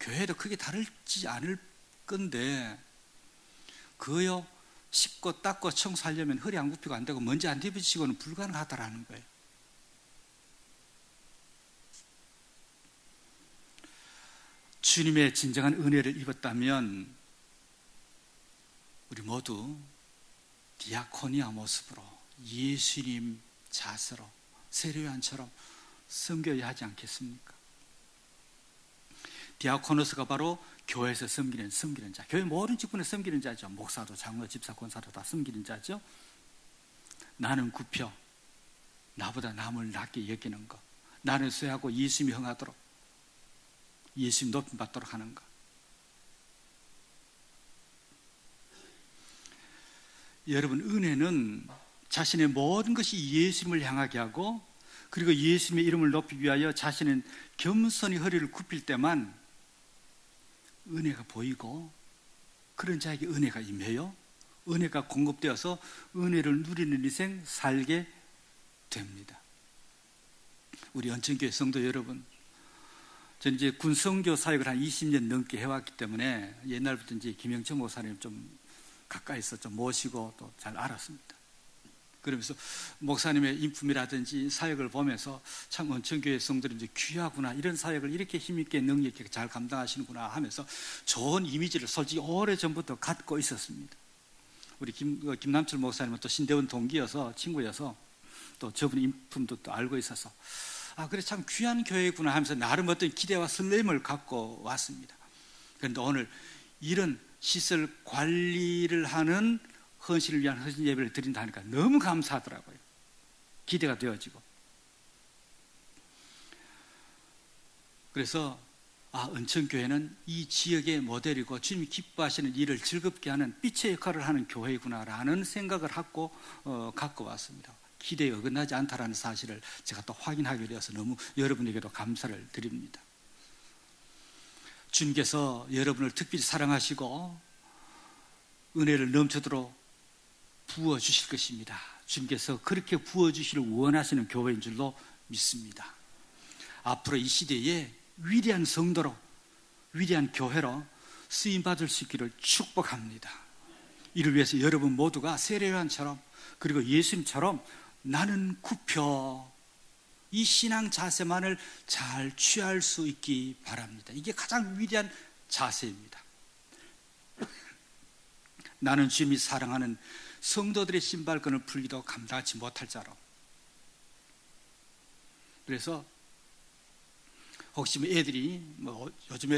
교회도 크게 다르지 않을 건데 그요 씻고 닦고 청소하려면 허리 안 굽히고 안 되고 먼지 안 뒤비치고는 불가능하다라는 거예요. 주님의 진정한 은혜를 입었다면 우리 모두 디아코니아 모습으로 예수님 자세로 세례요한처럼 섬겨야 하지 않겠습니까? 디아코노스가 바로 교회에서 섬기는 자, 교회 모든 직분에 섬기는 자죠. 목사도 장로, 집사, 권사도 다 섬기는 자죠. 나는 굽혀 나보다 남을 낮게 여기는 것, 나는 쇠하고 예수님이 흥하도록, 예수님 높임 받도록 하는 것. 여러분, 은혜는 자신의 모든 것이 예수님을 향하게 하고, 그리고 예수님의 이름을 높이기 위하여 자신은 겸손히 허리를 굽힐 때만 은혜가 보이고, 그런 자에게 은혜가 임해요. 은혜가 공급되어서 은혜를 누리는 인생 살게 됩니다. 우리 언천교회 성도 여러분, 저는 이제 군선교 사역을 한 20년 넘게 해왔기 때문에 옛날부터 이제 김영철 목사님 좀 가까이서 좀 모시고 또 잘 알았습니다. 그러면서 목사님의 인품이라든지 사역을 보면서 참 언천교회 성도들이 이제 귀하구나, 이런 사역을 이렇게 힘있게 능력있게 잘 감당하시는구나 하면서 좋은 이미지를 솔직히 오래전부터 갖고 있었습니다. 우리 김남철 목사님은 또 신대원 동기여서, 친구여서 또 저분 인품도 또 알고 있어서 그래 참 귀한 교회구나 하면서 나름 어떤 기대와 설렘을 갖고 왔습니다. 그런데 오늘 이런 시설 관리를 하는 헌신을 위한 헌신 예배를 드린다 하니까 너무 감사하더라고요. 기대가 되어지고. 그래서 은천교회는 이 지역의 모델이고 주님이 기뻐하시는 일을 즐겁게 하는 빛의 역할을 하는 교회구나라는 생각을 갖고 왔습니다. 기대에 어긋나지 않다라는 사실을 제가 또 확인하게 되어서 너무 여러분에게도 감사를 드립니다. 주님께서 여러분을 특별히 사랑하시고 은혜를 넘쳐도록 부어주실 것입니다. 주님께서 그렇게 부어주시를 원하시는 교회인 줄로 믿습니다. 앞으로 이 시대에 위대한 성도로, 위대한 교회로 쓰임받을 수 있기를 축복합니다. 이를 위해서 여러분 모두가 세례요한처럼, 그리고 예수님처럼 나는 굽혀, 이 신앙 자세만을 잘 취할 수 있기 바랍니다. 이게 가장 위대한 자세입니다. 나는 주님이 사랑하는 성도들의 신발끈을 풀기도 감당하지 못할 자로. 그래서 혹시 애들이 요즘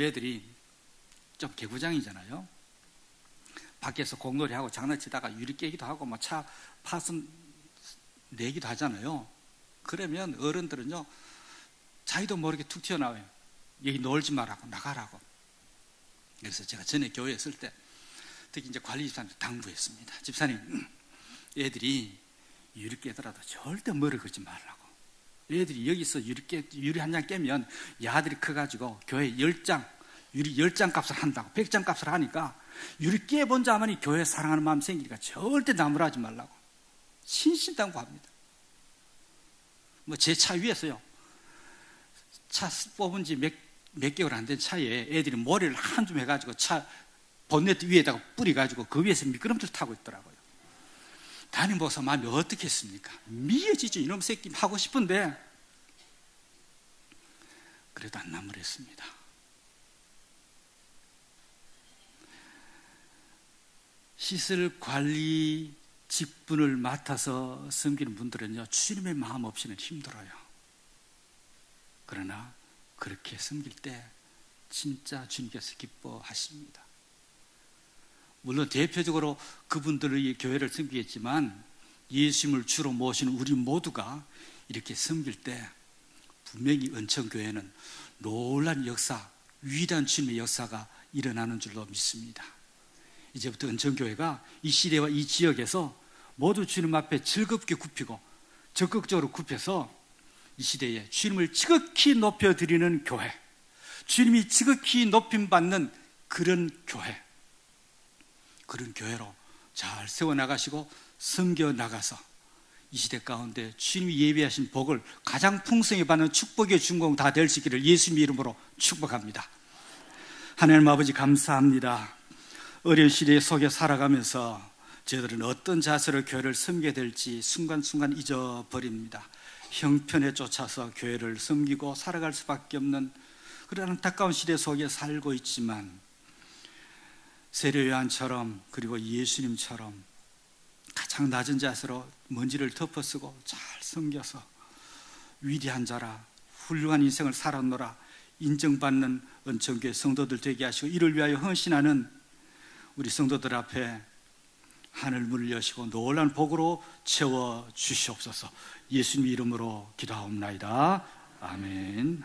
애들이 좀 개구장이잖아요. 밖에서 공놀이하고 장난치다가 유리 깨기도 하고 차 파손 내기도 하잖아요. 그러면 어른들은요, 자기도 모르게 툭 튀어나와요. 여기 놀지 말라고, 나가라고. 그래서 제가 전에 교회에 있을 때 특히 이제 관리 집사님한테 당부했습니다. 집사님, 애들이 유리 깨더라도 절대 머리 긁지 말라고. 애들이 여기서 유리 한 장 깨면 야들이 커가지고 교회 10장, 유리 10장 값을 한다고, 100장 값을 하니까 유리 깨본 자만이 교회 사랑하는 마음 생기니까 절대 나무라지 말라고 신신당부합니다. 제 차 위에서요, 차 뽑은 지 몇 개월 안 된 차에 애들이 모래를 한 줌 해가지고 차 본네트 위에다가 뿌려가지고 그 위에서 미끄럼틀 타고 있더라고요. 담임 목사 마음이 어떻겠습니까? 미어지죠. 이놈 새끼 하고 싶은데 그래도 안 나무랬습니다. 시설 관리 직분을 맡아서 섬기는 분들은요, 주님의 마음 없이는 힘들어요. 그러나 그렇게 섬길 때 진짜 주님께서 기뻐하십니다. 물론 대표적으로 그분들의 교회를 섬기겠지만 예수님을 주로 모시는 우리 모두가 이렇게 섬길 때 분명히 은천교회는 놀라운 역사, 위대한 주님의 역사가 일어나는 줄로 믿습니다. 이제부터 은천교회가 이 시대와 이 지역에서 모두 주님 앞에 즐겁게 굽히고 적극적으로 굽혀서 이 시대에 주님을 지극히 높여드리는 교회, 주님이 지극히 높임받는 그런 교회, 그런 교회로 잘 세워나가시고 섬겨나가서 이 시대 가운데 주님이 예비하신 복을 가장 풍성히 받는 축복의 준공 다 될 수 있기를 예수님 이름으로 축복합니다. 하나님 아버지 감사합니다. 어려운 시대 속에 살아가면서 저희들은 어떤 자세로 교회를 섬기게 될지 순간순간 잊어버립니다. 형편에 쫓아서 교회를 섬기고 살아갈 수밖에 없는 그런 안타까운 시대 속에 살고 있지만 세례 요한처럼 그리고 예수님처럼 가장 낮은 자세로 먼지를 덮어쓰고 잘 섬겨서 위대한 자라 훌륭한 인생을 살았노라 인정받는 은총교회 성도들 되게 하시고, 이를 위하여 헌신하는 우리 성도들 앞에 하늘 문을 여시고 놀라운 복으로 채워 주시옵소서. 예수님 이름으로 기도하옵나이다. 아멘.